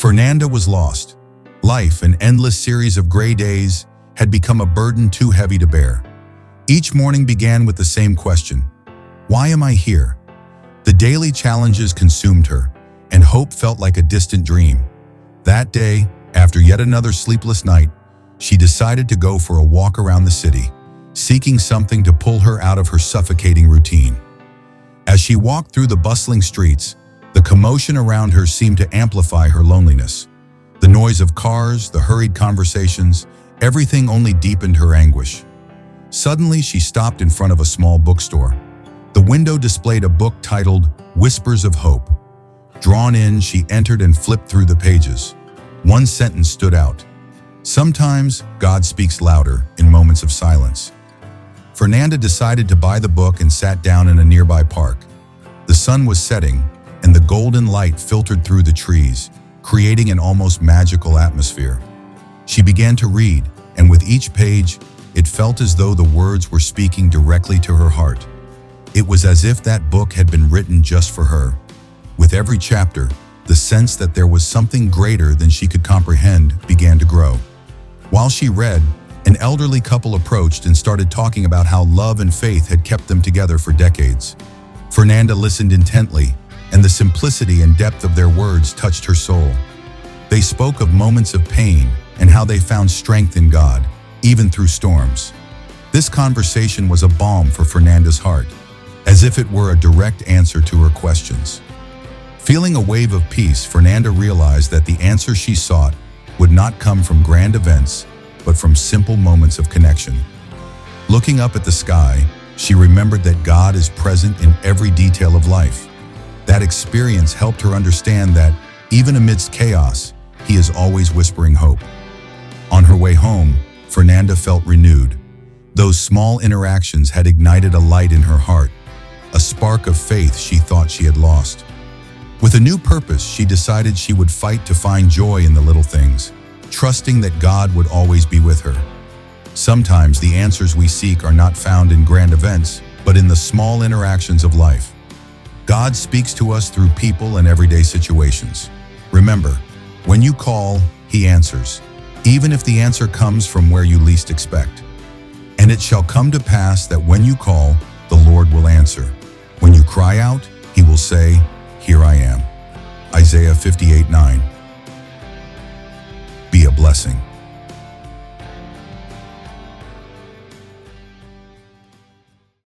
Fernanda was lost. Life, an endless series of gray days, had become a burden too heavy to bear. Each morning began with the same question: why am I here? The daily challenges consumed her, and hope felt like a distant dream. That day, after yet another sleepless night, she decided to go for a walk around the city, seeking something to pull her out of her suffocating routine. As she walked through the bustling streets, the commotion around her seemed to amplify her loneliness. The noise of cars, the hurried conversations, everything only deepened her anguish. Suddenly, she stopped in front of a small bookstore. The window displayed a book titled Whispers of Hope. Drawn in, she entered and flipped through the pages. One sentence stood out: "Sometimes God speaks louder in moments of silence." Fernanda decided to buy the book and sat down in a nearby park. The sun was setting, and the golden light filtered through the trees, creating an almost magical atmosphere. She began to read, and with each page, it felt as though the words were speaking directly to her heart. It was as if that book had been written just for her. With every chapter, the sense that there was something greater than she could comprehend began to grow. While she read, an elderly couple approached and started talking about how love and faith had kept them together for decades. Fernanda listened intently, and the simplicity and depth of their words touched her soul. They spoke of moments of pain and how they found strength in God, even through storms. This conversation was a balm for Fernanda's heart, as if it were a direct answer to her questions. Feeling a wave of peace, Fernanda realized that the answer she sought would not come from grand events, but from simple moments of connection. Looking up at the sky, she remembered that God is present in every detail of life. That experience helped her understand that, even amidst chaos, He is always whispering hope. On her way home, Fernanda felt renewed. Those small interactions had ignited a light in her heart, a spark of faith she thought she had lost. With a new purpose, she decided she would fight to find joy in the little things, trusting that God would always be with her. Sometimes the answers we seek are not found in grand events, but in the small interactions of life. God speaks to us through people and everyday situations. Remember, when you call, He answers, even if the answer comes from where you least expect. And it shall come to pass that when you call, the Lord will answer. When you cry out, He will say, "Here I am." Isaiah 58:9. Be a blessing.